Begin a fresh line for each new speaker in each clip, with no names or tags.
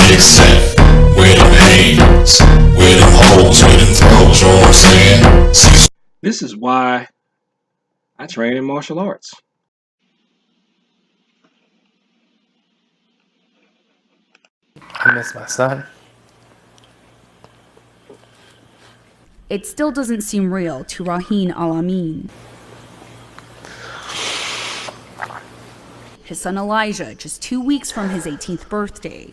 big set, with them hands, with them holes, with them throws, you know what I'm saying? Cecil.
This is why I train in martial arts.
I miss my son.
It still doesn't seem real to Raheen Al-Amin. His son Elijah, just 2 weeks from his 18th birthday.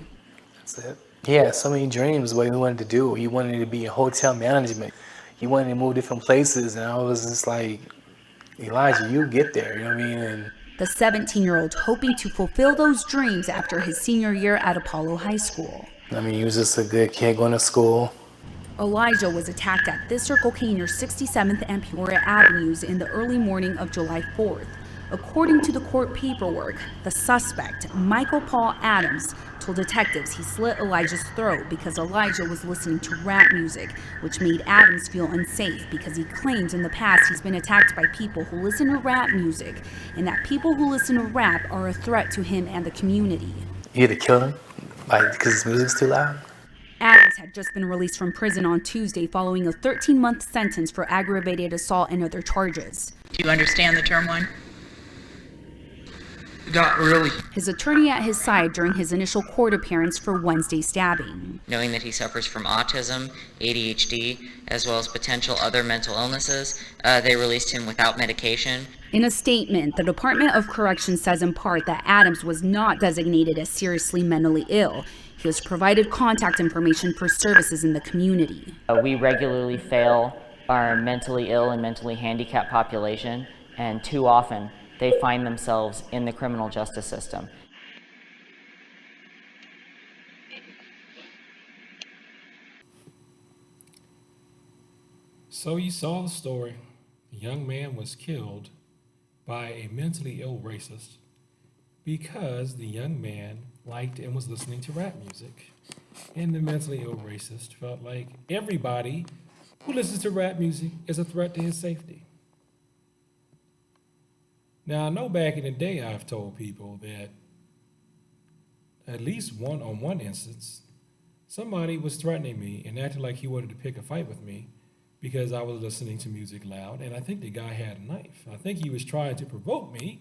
That's it. He had so many dreams what he wanted to do. He wanted to be in hotel management. He wanted to move different places, and I was just like, Elijah, you get there, you know what I mean? And
The 17-year-old hoping to fulfill those dreams after his senior year at Apollo High School.
I mean, he was just a good kid going to school.
Elijah was attacked at this Circle K near 67th and Peoria Avenues in the early morning of July 4th. According to the court paperwork, the suspect, Michael Paul Adams, told detectives he slit Elijah's throat because Elijah was listening to rap music, which made Adams feel unsafe because he claims in the past he's been attacked by people who listen to rap music and that people who listen to rap are a threat to him and the community.
You had to kill him because his music's too loud?
Adams had just been released from prison on Tuesday following a 13-month sentence for aggravated assault and other charges.
Do you understand the term one?
Not really.
His attorney at his side during his initial court appearance for Wednesday's stabbing.
Knowing that he suffers from autism, ADHD, as well as potential other mental illnesses, they released him without medication.
In a statement, the Department of Corrections says in part that Adams was not designated as seriously mentally ill. He was provided contact information for services in the community.
We regularly fail our mentally ill and mentally handicapped population, and too often they find themselves in the criminal justice system.
So you saw the story. A young man was killed by a mentally ill racist because the young man liked and was listening to rap music. And the mentally ill racist felt like everybody who listens to rap music is a threat to his safety. Now, I know back in the day I've told people that at least on one instance, somebody was threatening me and acted like he wanted to pick a fight with me because I was listening to music loud, and I think the guy had a knife. I think he was trying to provoke me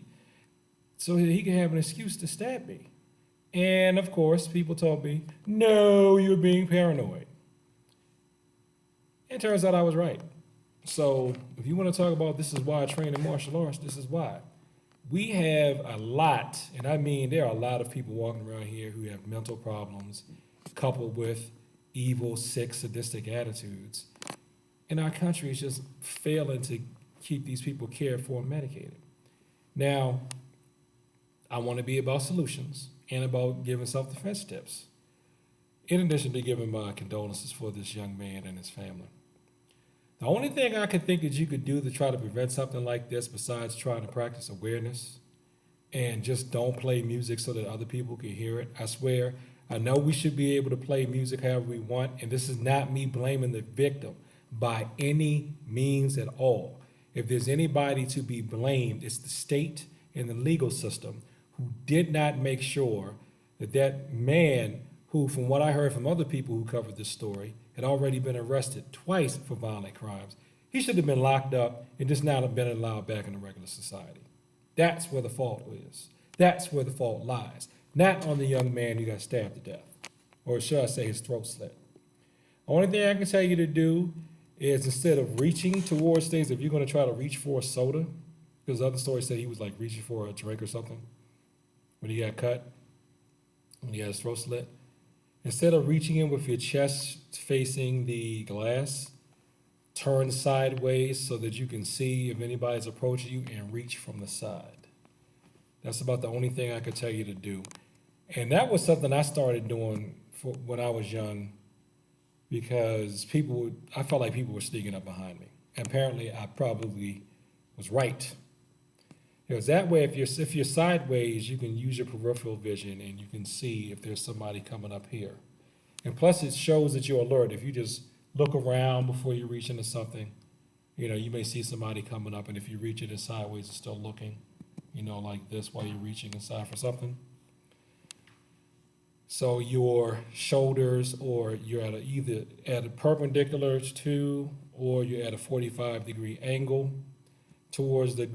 so that he could have an excuse to stab me. And of course, people told me, no, you're being paranoid. And it turns out I was right. So if you want to talk about this is why I train in martial arts, this is why. We have a lot, and I mean there are a lot of people walking around here who have mental problems coupled with evil, sick, sadistic attitudes. And our country is just failing to keep these people cared for and medicated. Now, I want to be about solutions and about giving self-defense tips, in addition to giving my condolences for this young man and his family. The only thing I could think that you could do to try to prevent something like this, besides trying to practice awareness and just don't play music so that other people can hear it. I swear, I know we should be able to play music however we want, and this is not me blaming the victim by any means at all. If there's anybody to be blamed, it's the state and the legal system who did not make sure that that man who, from what I heard from other people who covered this story, had already been arrested twice for violent crimes. He should have been locked up and just not been allowed back in the regular society. That's where the fault is. That's where the fault lies. Not on the young man who got stabbed to death, or should I say his throat slit. Only thing I can tell you to do is, instead of reaching towards things, if you're going to try to reach for a soda, because other stories said he was like reaching for a drink or something when he got cut, when he had his throat slit. Instead of reaching in with your chest facing the glass, turn sideways so that you can see if anybody's approaching you and reach from the side. That's about the only thing I could tell you to do. And that was something I started doing when I was young, because I felt like people were sneaking up behind me. And apparently I probably was right. Because that way, if you're sideways, you can use your peripheral vision and you can see if there's somebody coming up here. And plus, it shows that you're alert. If you just look around before you reach into something, you may see somebody coming up, and if you reach it sideways and still looking, like this while you're reaching inside for something. So your shoulders, or you're at either at a perpendicular to, or you're at a 45-degree angle towards the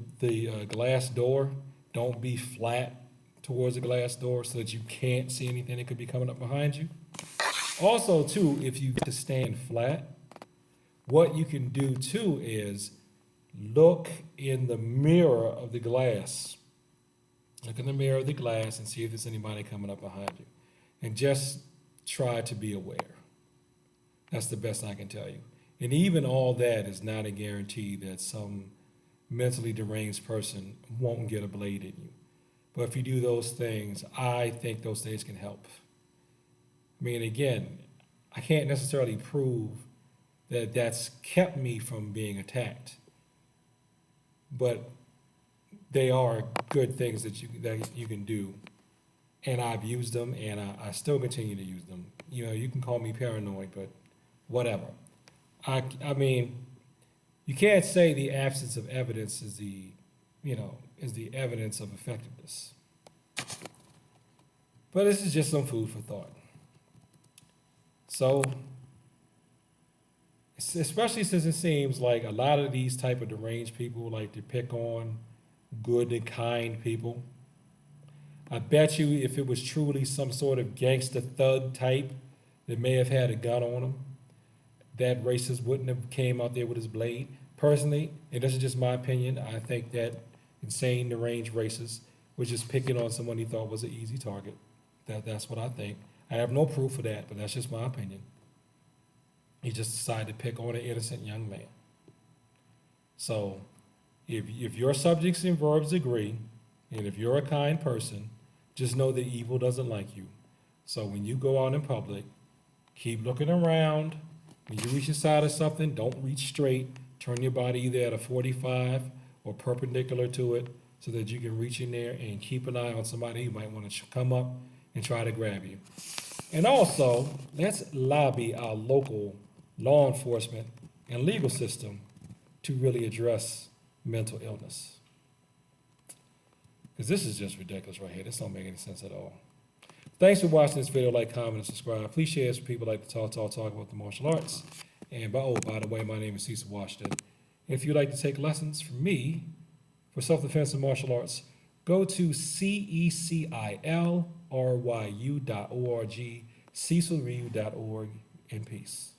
glass door. Don't be flat towards the glass door so that you can't see anything that could be coming up behind you. Also, too, if you get to stand flat, what you can do too is look in the mirror of the glass. Look in the mirror of the glass and see if there's anybody coming up behind you. And just try to be aware. That's the best I can tell you. And even all that is not a guarantee that some mentally deranged person won't get a blade in you. But if you do those things, I think those things can help. I mean, again, I can't necessarily prove that that's kept me from being attacked. But they are good things that you can do. And I've used them, and I still continue to use them. You know, you can call me paranoid, but whatever. I mean, you can't say the absence of evidence is the evidence of effectiveness. But this is just some food for thought. So, especially since it seems like a lot of these type of deranged people like to pick on good and kind people. I bet you if it was truly some sort of gangster thug type that may have had a gun on him, that racist wouldn't have came out there with his blade. Personally, and this is just my opinion, I think that insane deranged racist was just picking on someone he thought was an easy target. That's what I think. I have no proof of that, but that's just my opinion. He just decided to pick on an innocent young man. So if your subjects and verbs agree, and if you're a kind person, just know that evil doesn't like you. So when you go out in public, keep looking around. When you reach inside of something, don't reach straight. Turn your body either at a 45 or perpendicular to it so that you can reach in there and keep an eye on somebody who might want to come up and try to grab you. And also, let's lobby our local law enforcement and legal system to really address mental illness. Because this is just ridiculous right here. This don't make any sense at all. Thanks for watching this video. Like, comment, and subscribe. Please share this with people like to talk about the martial arts. And by the way, my name is Cecil Washington. If you'd like to take lessons from me for self-defense and martial arts, go to cecilryu.org, cecilryu.org, and peace.